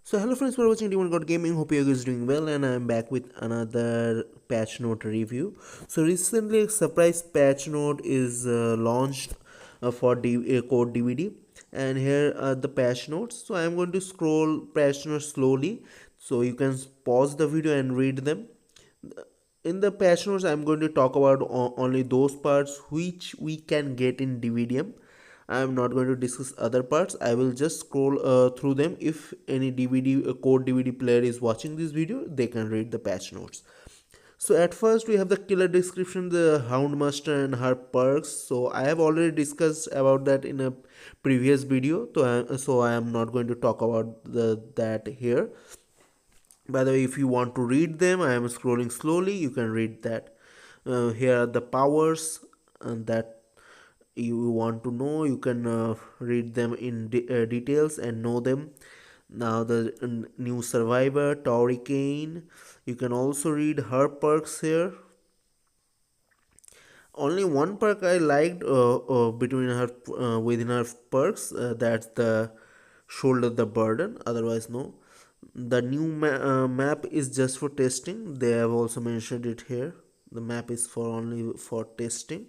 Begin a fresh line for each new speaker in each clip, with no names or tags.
So hello friends, for watching Demon God Gaming. Hope you guys doing well, and I'm back with another patch note review. So recently, a surprise patch note is launched for code DBD, and here are the patch notes. So I'm going to scroll patch notes slowly, so you can pause the video and read them. In the patch notes, I'm going to talk about only those parts which we can get in DVDM. I'm not going to discuss other parts. I will just scroll through them. If any DVD code DVD player is watching this video, they can read the patch notes. So at first we have the killer description, the Houndmaster and her perks. So I have already discussed about that in a previous video. So I am not going to talk about that here. By the way, if you want to read them, I am scrolling slowly, you can read that. Here are the powers that you want to know. You can read them in details and know them. Now the new survivor Tori Kane, you can also read her perks here. Only one perk I liked between her within her perks, that's the shoulder the burden. Otherwise, no. The new map is just for testing. They have also mentioned it here. The map is for only for testing,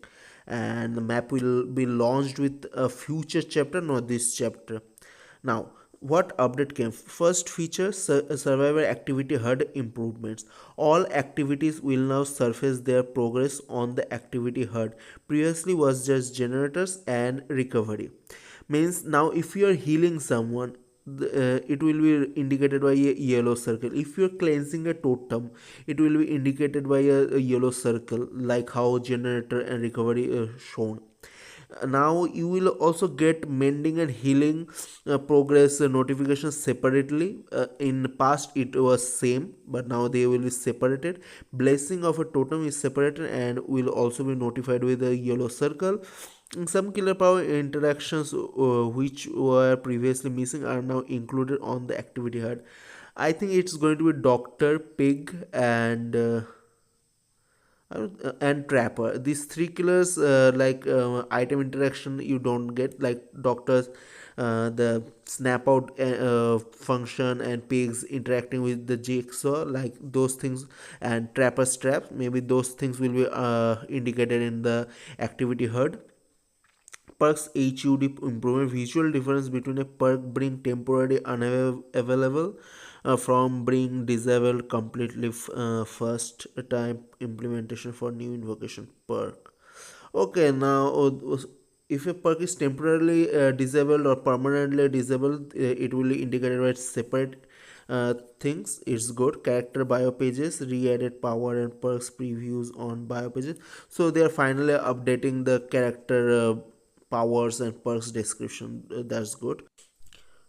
and the map will be launched with a future chapter, not this chapter. Now, what update came? First feature, survivor activity HUD improvements. All activities will now surface their progress on the activity HUD. Previously was just generators and recovery. Means now if you are healing someone, it will be indicated by a yellow circle. If you're cleansing a totem, it will be indicated by a yellow circle, like how generator and recovery shown. Now you will also get mending and healing progress notifications separately. In past it was same, but now they will be separated. Blessing of a totem is separated and will also be notified with a yellow circle. Some killer power interactions which were previously missing are now included on the activity HUD. I think it's going to be Doctor, Pig, and Trapper. These three killers, item interaction, you don't get, like doctors, the snap out function, and pigs interacting with the jigsaw, like those things, and Trapper's trap. Maybe those things will be indicated in the activity HUD. Perks HUD improvement. Visual difference between a perk being temporarily unavailable from being disabled completely. First time implementation for new invocation perk. Okay, now if a perk is temporarily disabled or permanently disabled, it will be indicated by separate things. It's good. Character bio pages, re-added power and perks previews on bio pages. So they are finally updating the character powers and perks description. That's good.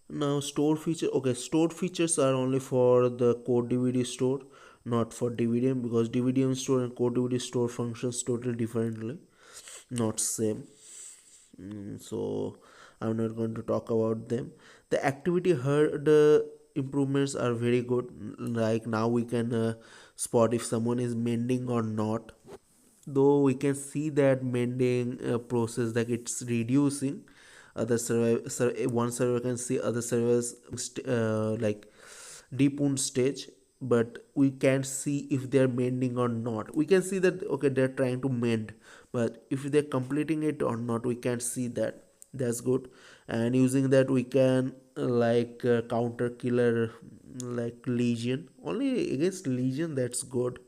Now store feature. Okay, stored features are only for the code DVD store, not for DVDM, because DVDM store and code DVD store functions totally differently, not same. So I'm not going to talk about them. The activity HUD improvements are very good. Like now we can spot if someone is mending or not, though we can see that mending process, like it's reducing. Other one server can see other servers like deep wound stage, but we can't see if they're mending or not. We can see that okay, they're trying to mend, but if they're completing it or not, we can't see that. That's good. And using that we can counter killer like legion, only against legion. That's good.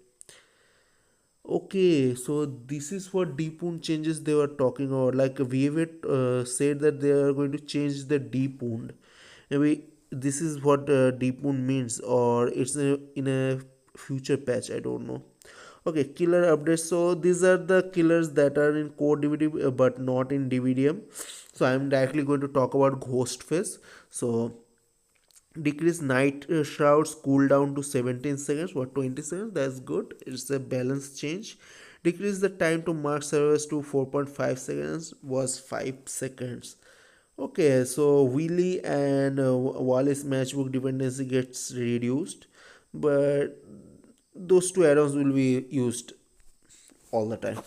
Okay, so this is what deep wound changes they were talking about. Like Behaviour said that they are going to change the deep wound. Maybe this is what deep wound means, or it's in a future patch. I don't know. Okay, killer updates. So these are the killers that are in core DVD but not in DVDM. So I'm directly going to talk about Ghostface. So decrease night shrouds cooldown to 17 seconds or 20 seconds. That's good. It's a balance change. Decrease the time to mark servers to 4.5 seconds was 5 seconds. Okay, so Willy and Wallace matchbook dependency gets reduced, but those two add-ons will be used all the time.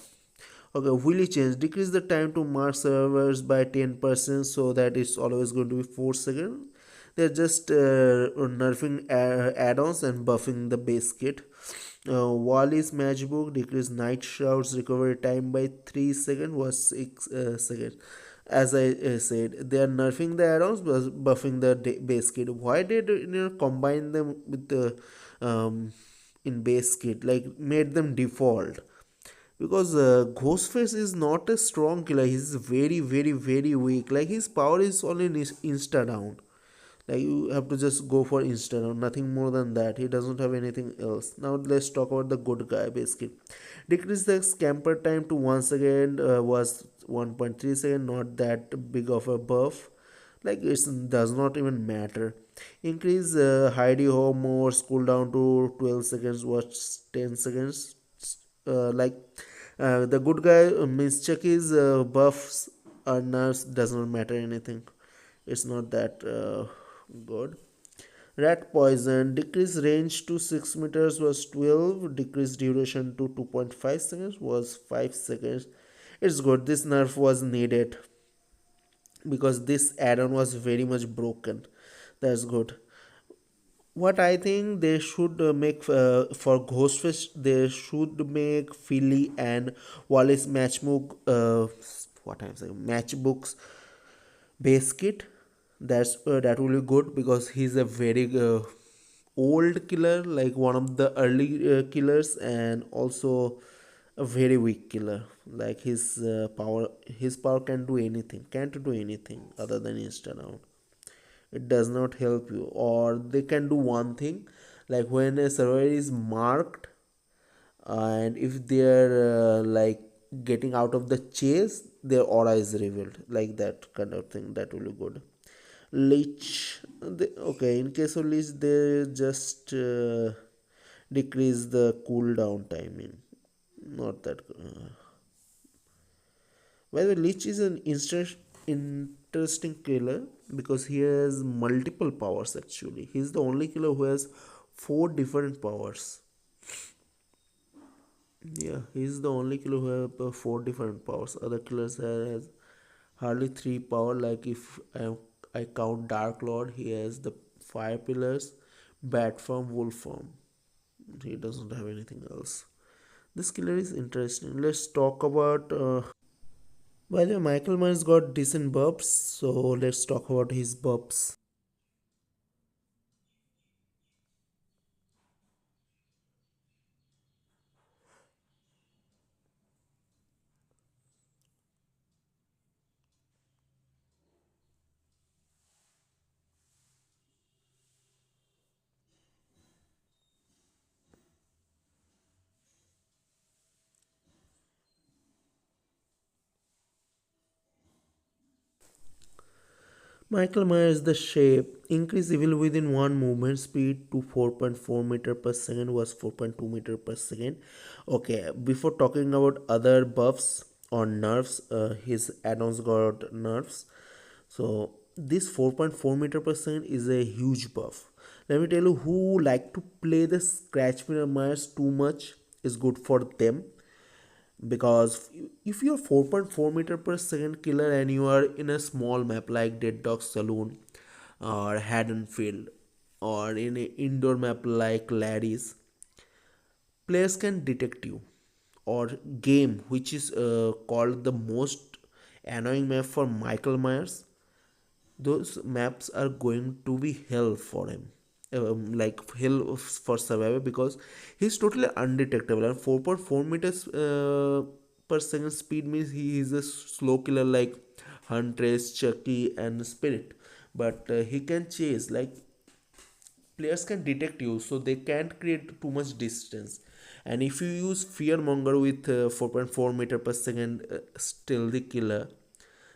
Okay, Willy change. Decrease the time to mark servers by 10%, so that it's always going to be 4 seconds. They're just nerfing add-ons and buffing the base kit. Wally's matchbook decreased night shroud's recovery time by 3 seconds was 6 seconds. As I said, they are nerfing the add-ons but buffing the base kit. Why did combine them with the in base kit, like made them default? Because Ghostface is not a strong killer. He's very, very, very weak. Like his power is only insta down. Like you have to just go for insta down. Nothing more than that. He doesn't have anything else. Now let's talk about the good guy basically. Decrease the scamper time to 1 second was 1.3 second. Not that big of a buff. Like it does not even matter. Increase Heidi Homo's cooldown to 12 seconds was 10 seconds. Like the good guy means Chucky's buffs or nerfs does not matter anything. It's not that good. Rat poison decrease range to 6 meters was 12, decrease duration to 2.5 seconds was 5 seconds. It's good. This nerf was needed because this add-on was very much broken. That's good. What I think they should make for Ghostface, they should make Philly and Wallace matchbook. What I'm saying, matchbooks base kit. That will be good because he's a very old killer, like one of the early killers, and also a very weak killer. Like his power can do anything, can't do anything other than instant out. It does not help you, or they can do one thing, like when a server is marked and if they're like getting out of the chase, their aura is revealed, like that kind of thing. That will be good. Leech, okay, in case of leech they just decrease the cooldown timing. Not that by the way, Lich is an interesting killer because he has multiple powers actually. He's the only killer who has four different powers. Yeah, he's the only killer who has four different powers. Other killers has hardly three power. Like if I count Dark Lord, he has the fire pillars, bat form, wolf form. He doesn't have anything else. This killer is interesting. Let's talk about. By the way, Michael Myers got decent buffs, so let's talk about his buffs. Michael Myers the shape increase evil within one movement speed to 4.4 meter per second was 4.2 meter per second. Okay, before talking about other buffs or nerfs, his add-ons got nerfs. So this 4.4 meter per second is a huge buff. Let me tell you, who like to play the Scratch Mirror Myers too much is good for them, because if you're 4.4 meter per second killer and you are in a small map like Dead Dog Saloon or Haddonfield or in an indoor map like Larry's, players can detect you. Or game, which is called the most annoying map for Michael Myers, those maps are going to be hell for him, like hell for survivor, because he's totally undetectable. And 4.4 meters per second speed means he is a slow killer like Huntress, Chucky and Spirit. But he can chase, like players can detect you, so they can't create too much distance. And if you use fearmonger with 4.4 meter per second stealthy killer,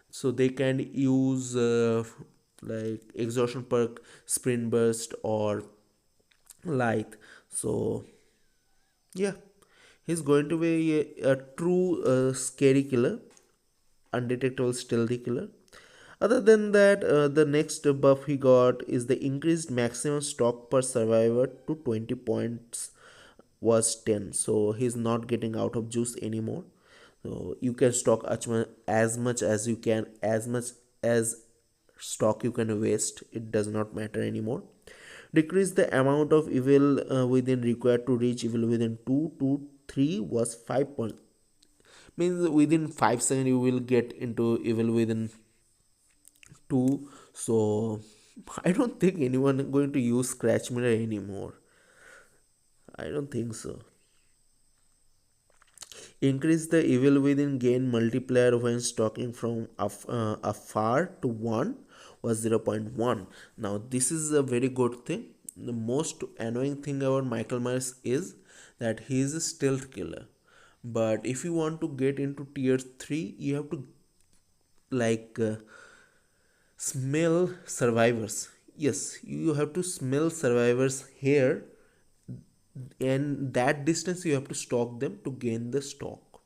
so they can use like exhaustion perk, sprint burst or light. So yeah, he's going to be a true scary killer, undetectable stealthy killer. Other than that, the next buff he got is the increased maximum stock per survivor to 20 points was 10. So he's not getting out of juice anymore. So you can stock as much as you can, as much as stock you can waste, it does not matter anymore. Decrease the amount of evil within required to reach evil within 2 to 3 was 5 point, means within 5 seconds you will get into evil within 2. So I don't think anyone going to use scratch mirror anymore. I don't think so. Increase the evil within gain multiplier when stalking from afar to 1 was 0.1. Now this is a very good thing. The most annoying thing about Michael Myers is that he is a stealth killer. But if you want to get into tier 3, you have to like smell survivors. Yes, you have to smell survivors here, and that distance you have to stalk them to gain the stock.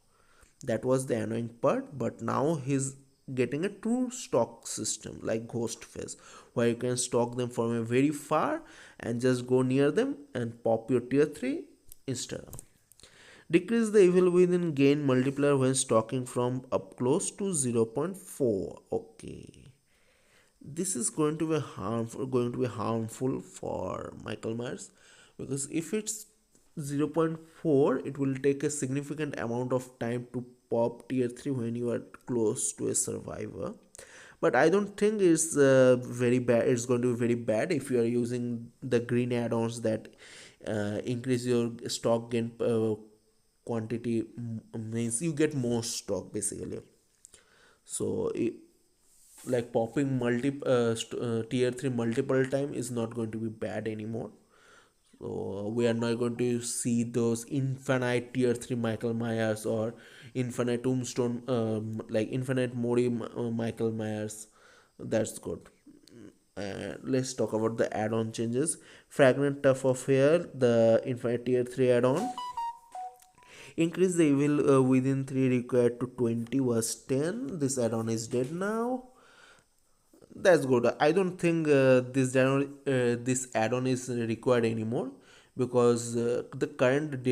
That was the annoying part, but now he's getting a true stock system like Ghostface, where you can stalk them from a very far and just go near them and pop your tier 3 instantly. Decrease the evil within gain multiplier when stalking from up close to 0.4. Okay, this is going to be harmful for Michael Myers, because if it's 0.4, it will take a significant amount of time to pop tier 3 when you are close to a survivor. But I don't think it's very bad. It's going to be very bad if you are using the green add-ons that increase your stock gain quantity, means you get more stock basically. So like popping tier 3 multiple time is not going to be bad anymore. So we are not going to see those infinite tier 3 Michael Myers or infinite tombstone, like infinite Mori Michael Myers. That's good. Let's talk about the add-on changes. Fragment Tough of Hair, the infinite tier 3 add-on. Increase the evil within 3 required to 20 was 10. This add-on is dead now. That's good. I don't think this add-on is required anymore, because the current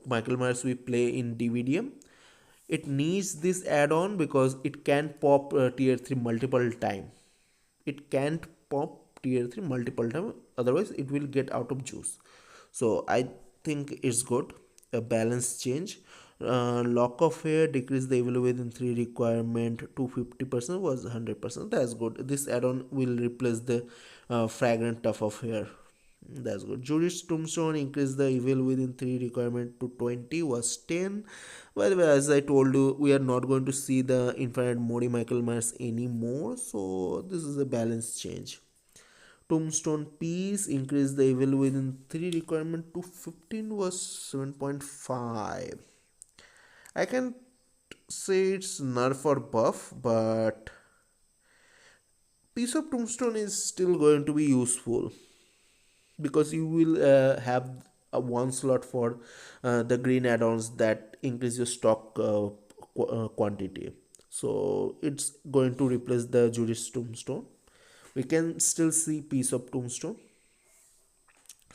Michael Myers we play in DBD, it needs this add-on because it can pop tier 3 multiple time. It can't pop tier 3 multiple time, otherwise it will get out of juice. So I think it's good, a balance change. Lock of hair decrease the evil within 3 requirement to 50% was 100%. That's good. This add-on will replace the fragrant tough of hair. That's good. Juris Tombstone increase the evil within 3 requirement to 20 was 10. By the way, as I told you, we are not going to see the infinite Mori Michael Myers anymore. So this is a balance change. Tombstone Piece increase the evil within 3 requirement to 15 was 7.5. I can say it's nerf or buff, but Piece of Tombstone is still going to be useful, because you will have a one slot for the green add-ons that increase your stock quantity. So it's going to replace the Juris Tombstone. We can still see Piece of Tombstone.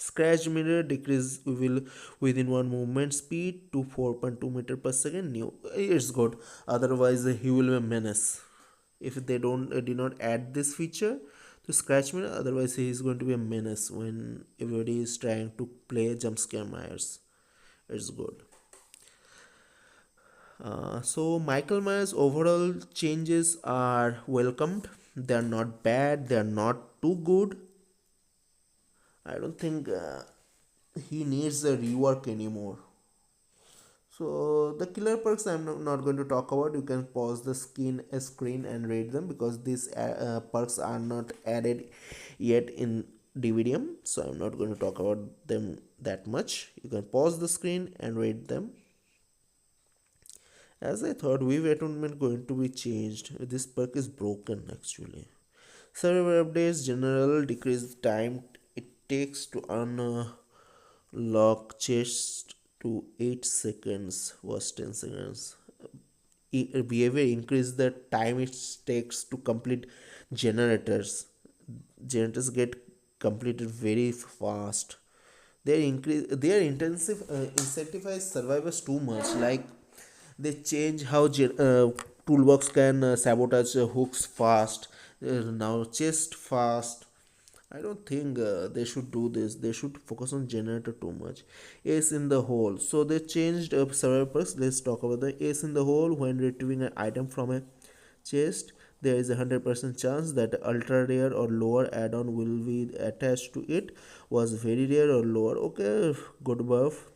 Scratch mirror decrease will within one movement speed to 4.2 meter per second. New, it's good. Otherwise, he will be a menace. If they don't did not add this feature to scratch mirror, otherwise he is going to be a menace when everybody is trying to play jump scare Myers. It's good. So Michael Myers overall changes are welcomed. They are not bad. They are not too good. I don't think he needs a rework anymore. So the killer perks I'm not going to talk about. You can pause the screen and rate them, because these perks are not added yet in DVDM. So I'm not going to talk about them that much. You can pause the screen and rate them. As I thought, wave attunement going to be changed. This perk is broken actually. Server updates general decrease time it takes to unlock chest to 8 seconds was 10 seconds. Behavior increase the time it takes to complete generators. Generators get completed very fast. Their intensive incentivize survivors too much. Like they change how toolbox can sabotage hooks fast. Now chest fast. I don't think they should do this. They should focus on generator too much. Ace in the hole. So they changed up several perks. Let's talk about the ace in the hole. When retrieving an item from a chest, there is a 100% chance that ultra rare or lower add-on will be attached to it. Was very rare or lower. Okay, good buff.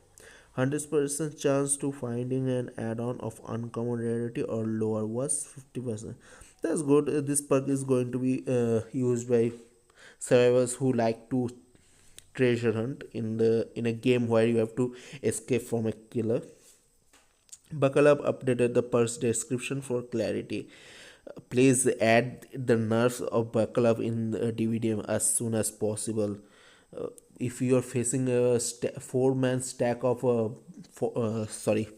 100% chance to finding an add-on of uncommon rarity or lower was 50%. That's good. This perk is going to be used by survivors who like to treasure hunt in a game where you have to escape from a killer. Buckle up updated the perk's description for clarity. Please add the nerfs of buckle up in the DVD as soon as possible. Uh, if you are facing a four-man stack of sorry,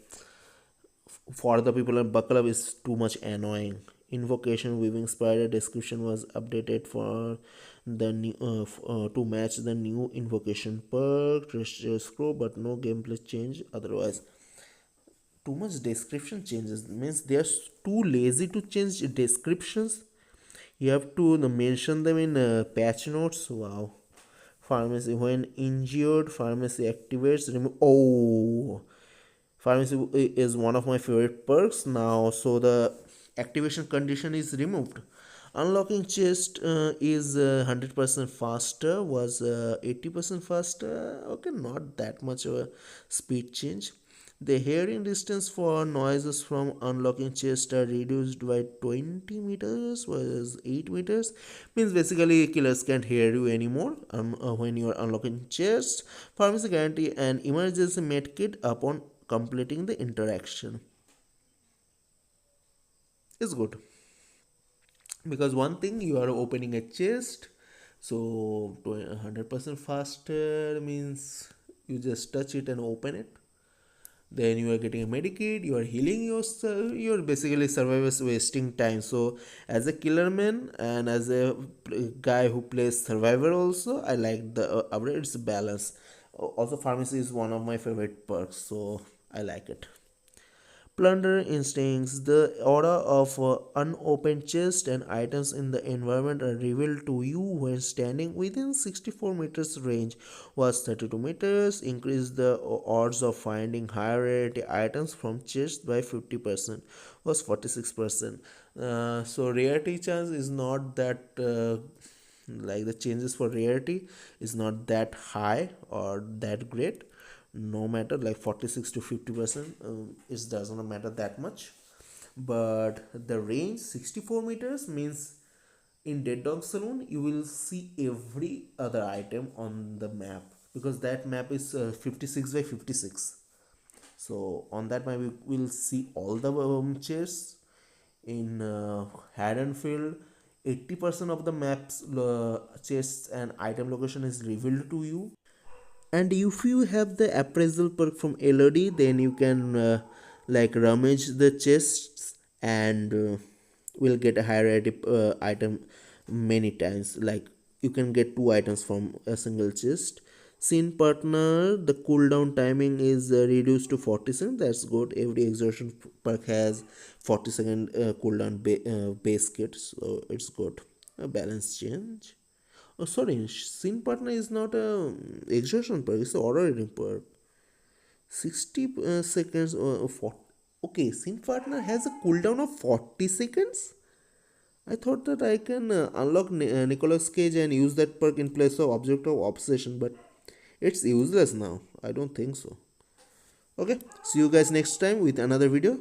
for the people and buckle up is too much annoying. Invocation weaving spider description was updated for the new to match the new invocation perk treasure scroll, but no gameplay change otherwise. Too much description changes means they are too lazy to change descriptions. You have to mention them in patch notes. Wow. Pharmacy when injured, pharmacy activates remove. Oh, pharmacy is one of my favorite perks now, so the activation condition is removed. Unlocking chest is 100% faster, was 80% faster. Okay, not that much of a speed change. The hearing distance for noises from unlocking chest are reduced by 20 meters, was 8 meters. Means basically killers can't hear you anymore when you are unlocking chest. Pharmacy guarantee an emergency medkit upon completing the interaction. Is good. Because one thing, you are opening a chest, so 100% faster means you just touch it and open it, then you are getting a medikit, you are healing yourself, you're basically survivors wasting time. So as a killer man and as a guy who plays survivor also, I like the upgrade. It's balance. Also pharmacy is one of my favorite perks, so I like it. Plunder instincts. The aura of unopened chests and items in the environment are revealed to you when standing within 64 meters range. Was 32 meters. Increase the odds of finding higher rarity items from chests by 50%. Was 46%. So rarity chance is not that like the changes for rarity is not that high or that great. No matter like 46 to 50%, it doesn't matter that much. But the range 64 meters means in Dead Dog Saloon you will see every other item on the map, because that map is 56 by 56. So on that map you will see all the chests. In Haddonfield, 80% of the maps chests and item location is revealed to you. And if you have the appraisal perk from LOD, then you can like rummage the chests and will get a higher rarity item many times. Like you can get two items from a single chest. Scene partner, the cooldown timing is reduced to 40 seconds. That's good. Every exertion perk has 40-second cooldown base kit, so it's good. A balance change. Oh, sorry, Scene Partner is not a exhaustion perk, it's a order reading perk. 60 seconds or 40. Okay, Scene Partner has a cooldown of 40 seconds? I thought that I can unlock Nicolas Cage and use that perk in place of Object of Obsession, but it's useless now. I don't think so. Okay, see you guys next time with another video.